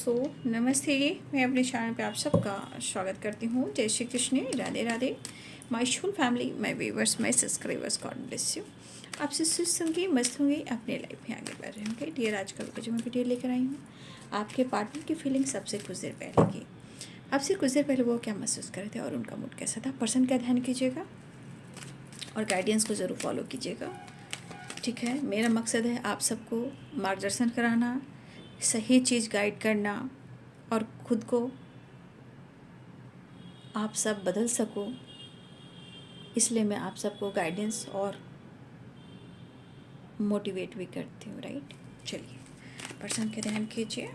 दोस्तों, नमस्ते। मैं अपने चैनल पे आप सबका स्वागत करती हूँ। जय Shri Krishna, Radhe Radhe. My school family, my viewers, my subscribers, God bless you. आपसे सुस्त होंगी, मस्त होंगी, अपने लाइफ में आगे बढ़ रहे होंगे। डियर, आजकल का जो मैं वीडियो लेकर आई हूँ, आपके पार्टनर की फीलिंग सबसे कुछ देर पहले की। आपसे कुछ देर पहले वो क्या महसूस कर रहे थे और उनका मूड कैसा था। पर्सन का ध्यान कीजिएगा और गाइडेंस को ज़रूर फॉलो कीजिएगा। ठीक है, मेरा मकसद है आप सबको मार्गदर्शन कराना, सही चीज़ गाइड करना और खुद को आप सब बदल सको। इसलिए मैं आप सबको गाइडेंस और मोटिवेट भी करती हूँ, राइट। चलिए, पर्सन के ध्यान कीजिए।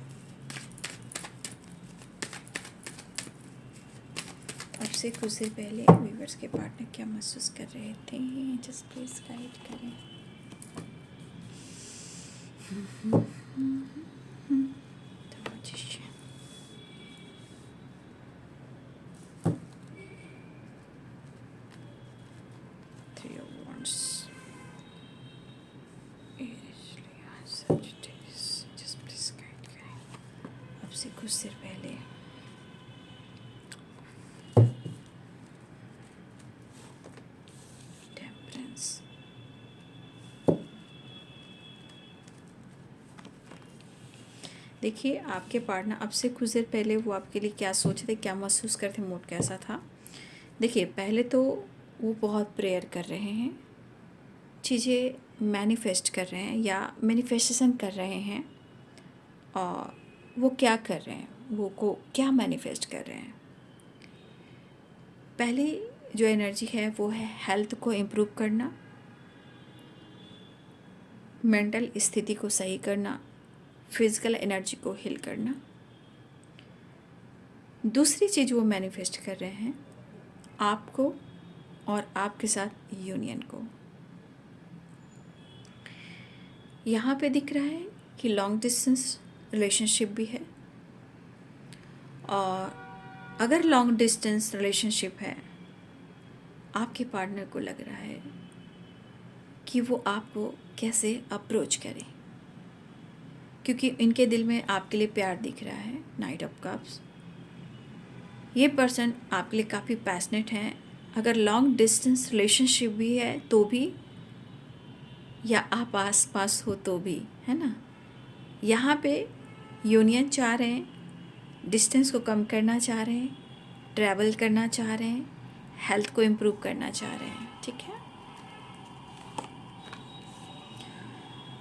अब से कुछ देर पहले व्यूवर्स के पार्टनर क्या महसूस कर रहे थे, जस्ट प्लीज गाइड करें। से कुछ देर पहले टेम्परेंस, देखिए आपके पार्टनर अब से कुछ देर पहले वो आपके लिए क्या सोच रहे थे, क्या महसूस करते, मूड कैसा था। देखिए, पहले तो वो बहुत प्रेयर कर रहे हैं, चीज़ें मैनिफेस्ट कर रहे हैं या मैनिफेस्टेशन कर रहे हैं। और वो क्या कर रहे हैं, वो को क्या मैनिफेस्ट कर रहे हैं। पहली जो एनर्जी है वो है हेल्थ को इम्प्रूव करना, मेंटल स्थिति को सही करना, फिजिकल एनर्जी को हील करना। दूसरी चीज़ वो मैनिफेस्ट कर रहे हैं आपको और आपके साथ यूनियन को। यहाँ पे दिख रहा है कि लॉन्ग डिस्टेंस रिलेशनशिप भी है, और अगर लॉन्ग डिस्टेंस रिलेशनशिप है, आपके पार्टनर को लग रहा है कि वो आपको कैसे अप्रोच करें, क्योंकि इनके दिल में आपके लिए प्यार दिख रहा है। नाइट ऑफ कप्स, ये पर्सन आपके लिए काफ़ी पैशनेट हैं। अगर लॉन्ग डिस्टेंस रिलेशनशिप भी है तो भी, या आप आस पास हो तो भी, है ना। यहाँ पे यूनियन चाह रहे हैं, डिस्टेंस को कम करना चाह रहे हैं, ट्रैवल करना चाह रहे हैं, हेल्थ को इम्प्रूव करना चाह रहे हैं। ठीक है,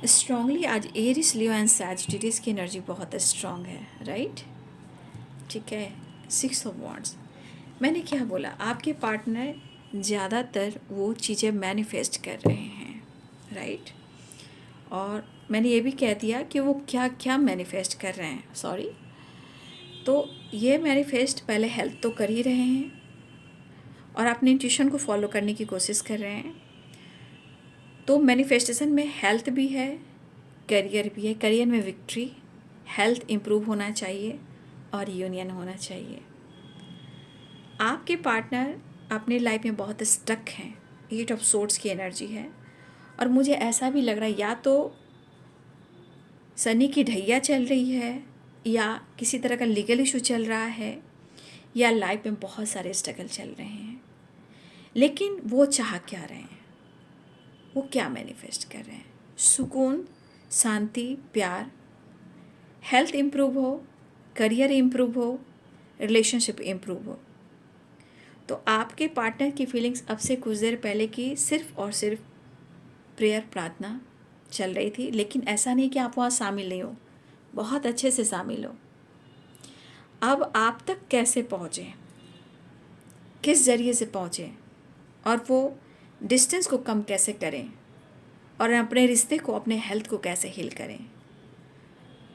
स्ट्रांगली आज एरिस, लियो एंड सैजिटेरियस की एनर्जी बहुत स्ट्रांग है, राइट। ठीक है, 6 ऑफ वॉन्ड्स। मैंने क्या बोला, आपके पार्टनर ज़्यादातर वो चीज़ें मैनिफेस्ट कर रहे हैं, राइट। और मैंने ये भी कह दिया कि वो क्या क्या मैनिफेस्ट कर रहे हैं, सॉरी। तो ये मैनिफेस्ट पहले हेल्थ तो कर ही रहे हैं और अपने इंट्यूशन को फॉलो करने की कोशिश कर रहे हैं। तो मैनिफेस्टेशन में हेल्थ भी है, करियर भी है। करियर में विक्ट्री, हेल्थ इम्प्रूव होना चाहिए और यूनियन होना चाहिए। आपके पार्टनर अपने लाइफ में बहुत स्टक हैं, 8 ऑफ सोर्ड्स की एनर्जी है। और मुझे ऐसा भी लग रहा है या तो शनि की ढैया चल रही है, या किसी तरह का लीगल इशू चल रहा है, या लाइफ में बहुत सारे स्ट्रगल चल रहे हैं। लेकिन वो चाह क्या रहे हैं, वो क्या मैनिफेस्ट कर रहे हैं। सुकून, शांति, प्यार, हेल्थ इम्प्रूव हो, करियर इम्प्रूव हो, रिलेशनशिप इम्प्रूव हो। तो आपके पार्टनर की फीलिंग्स अब से कुछ देर पहले की सिर्फ और सिर्फ प्रेयर, प्रार्थना चल रही थी। लेकिन ऐसा नहीं कि आप वहाँ शामिल नहीं हो, बहुत अच्छे से शामिल हो। अब आप तक कैसे पहुँचे, किस ज़रिए से पहुँचे, और वो डिस्टेंस को कम कैसे करें, और अपने रिश्ते को, अपने हेल्थ को कैसे हील करें।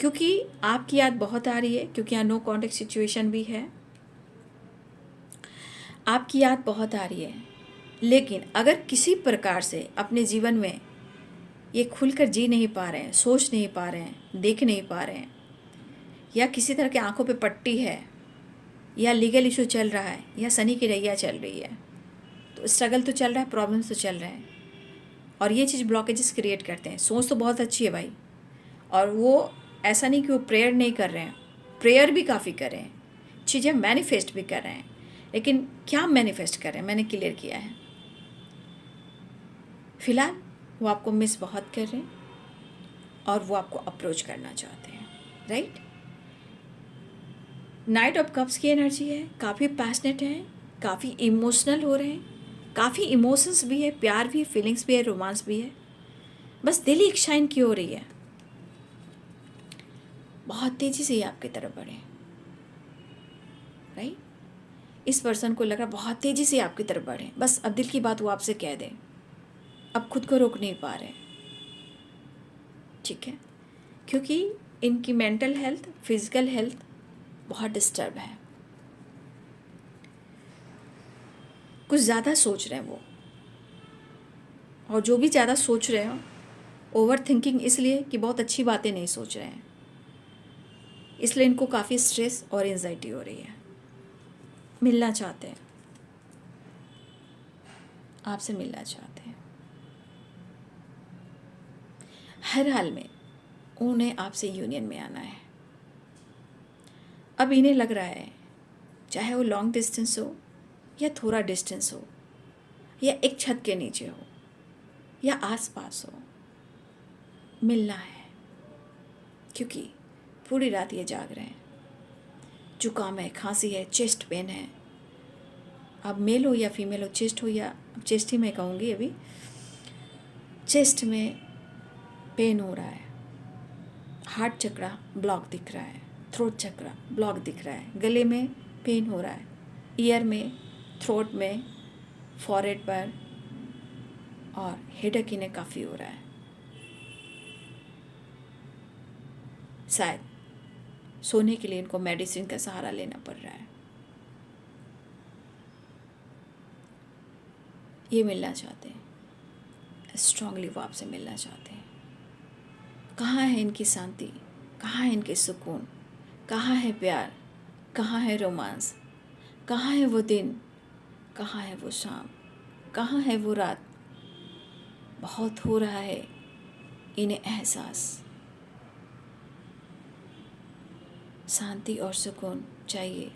क्योंकि आपकी याद बहुत आ रही है, क्योंकि यहाँ नो कॉन्टेक्ट सिचुएशन भी है। आपकी याद बहुत आ रही है, लेकिन अगर किसी प्रकार से अपने जीवन में ये खुलकर जी नहीं पा रहे हैं, सोच नहीं पा रहे हैं, देख नहीं पा रहे हैं, या किसी तरह के आंखों पे पट्टी है, या लीगल इशू चल रहा है, या शनि की रैया चल रही है, तो स्ट्रगल तो चल रहा है, प्रॉब्लम्स तो चल रहे हैं, और ये चीज़ ब्लॉकेजेस क्रिएट करते हैं। सोच तो बहुत अच्छी है भाई, और वो ऐसा नहीं कि वो प्रेयर नहीं कर रहे हैं, प्रेयर भी काफ़ी कर रहे हैं, चीज़ें मैनिफेस्ट भी कर रहे हैं, लेकिन क्या मैनिफेस्ट कर रहे हैं मैंने क्लियर किया है। फिलहाल वो आपको मिस बहुत कर रहे हैं और वो आपको अप्रोच करना चाहते हैं, राइट। नाइट ऑफ कप्स की एनर्जी है, काफ़ी पैशनेट है, काफ़ी इमोशनल हो रहे हैं, काफ़ी इमोशंस भी है, प्यार भी, फीलिंग्स भी है, रोमांस भी है, बस दिली इच्छा इनकी हो रही है बहुत तेज़ी से ये आपकी तरफ बढ़े, राइट। इस पर्सन को लग रहा बहुत तेज़ी से आपकी तरफ बढ़े, बस अब दिल की बात वो आपसे कह दें, अब खुद को रोक नहीं पा रहे, ठीक है, क्योंकि इनकी मेंटल हेल्थ, फिजिकल हेल्थ बहुत डिस्टर्ब है, कुछ ज़्यादा सोच रहे हैं वो, और जो भी ज़्यादा सोच रहे हो ओवर थिंकिंग इसलिए कि बहुत अच्छी बातें नहीं सोच रहे हैं, इसलिए इनको काफ़ी स्ट्रेस और एंजाइटी हो रही है। मिलना चाहते हैं, आपसे मिलना चाहते हैं, हर हाल में उन्हें आपसे यूनियन में आना है। अब इन्हें लग रहा है चाहे वो लॉन्ग डिस्टेंस हो या थोड़ा डिस्टेंस हो या एक छत के नीचे हो या आसपास हो, मिलना है, क्योंकि पूरी रात ये जाग रहे हैं, जुकाम है, खांसी है, चेस्ट पेन है, अब मेल हो या फीमेल हो, चेस्ट हो या चेस्ट ही मैं कहूँगी, अभी चेस्ट में पेन हो रहा है, हार्ट चक्रा ब्लॉक दिख रहा है, थ्रोट चक्रा ब्लॉक दिख रहा है, गले में पेन हो रहा है, ईयर में, थ्रोट में, फॉरहेड पर, और हेडेक इन्हें काफ़ी हो रहा है। शायद सोने के लिए इनको मेडिसिन का सहारा लेना पड़ रहा है। ये मिलना चाहते हैं, स्ट्रांगली वो आपसे मिलना चाहते हैं। कहाँ है इनकी शांति, कहाँ है इनके सुकून, कहाँ है प्यार, कहाँ है रोमांस, कहाँ है वो दिन, कहाँ है वो शाम, कहाँ है वो रात। बहुत हो रहा है इन्हें एहसास, शांति और सुकून चाहिए।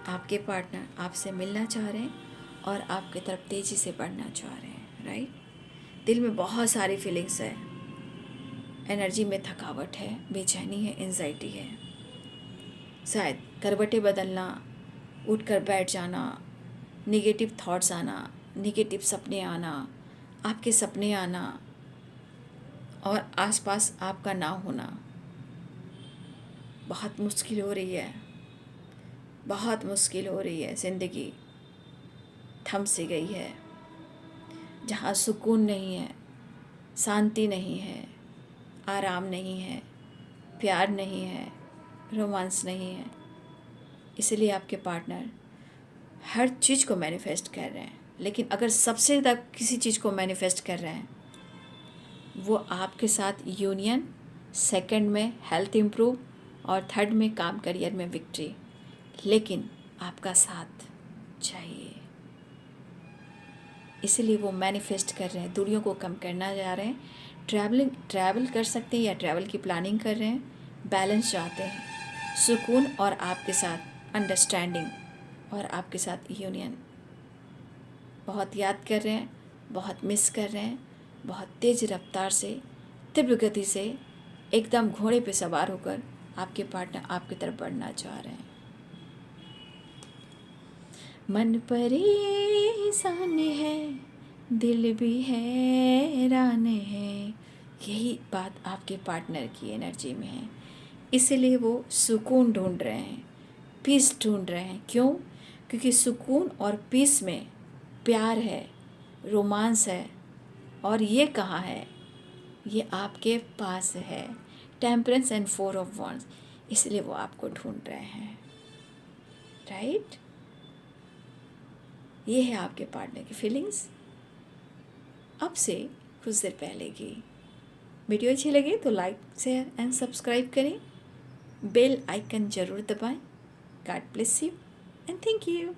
आपके पार्टनर आपसे मिलना चाह रहे हैं और आपकी तरफ तेज़ी से बढ़ना चाह रहे हैं, राइट। दिल में बहुत सारी फीलिंग्स है, एनर्जी में थकावट है, बेचैनी है, एंजाइटी है, शायद करवटें बदलना, उठकर बैठ जाना, निगेटिव थॉट्स आना, निगेटिव सपने आना, आपके सपने आना और आसपास आपका ना होना। बहुत मुश्किल हो रही है, बहुत मुश्किल हो रही है, ज़िंदगी थम सी गई है, जहाँ सुकून नहीं है, शांति नहीं है, आराम नहीं है, प्यार नहीं है, रोमांस नहीं है। इसलिए आपके पार्टनर हर चीज़ को मैनिफेस्ट कर रहे हैं, लेकिन अगर सबसे ज़्यादा किसी चीज़ को मैनिफेस्ट कर रहे हैं वो आपके साथ यूनियन, सेकंड में हेल्थ इम्प्रूव और थर्ड में काम करियर में विक्ट्री, लेकिन आपका साथ चाहिए। इसलिए वो मैनिफेस्ट कर रहे हैं, दूरियों को कम करना जा रहे हैं, ट्रैवल कर सकते हैं या ट्रैवल की प्लानिंग कर रहे हैं, बैलेंस चाहते हैं, सुकून और आपके साथ अंडरस्टैंडिंग और आपके साथ यूनियन। बहुत याद कर रहे हैं, बहुत मिस कर रहे हैं, बहुत तेज़ रफ्तार से, तीव्र गति से, एकदम घोड़े पे सवार होकर आपके पार्टनर आपकी तरफ बढ़ना चाह रहे हैं। मन परेशान है, दिल भी हैरान है, यही बात आपके पार्टनर की एनर्जी में है। इसलिए वो सुकून ढूंढ रहे हैं, पीस ढूंढ रहे हैं। क्यों? क्योंकि सुकून और पीस में प्यार है, रोमांस है, और ये कहाँ है? ये आपके पास है, टेम्परेंस एंड 4 ऑफ वॉन्ड्स। इसलिए वो आपको ढूंढ रहे हैं, राइट। ये है आपके पार्टनर की फीलिंग्स अब से कुछ देर पहले की। वीडियो अच्छी लगे तो लाइक, शेयर एंड सब्सक्राइब करें, बेल आइकन ज़रूर दबाएं। God bless you and thank you.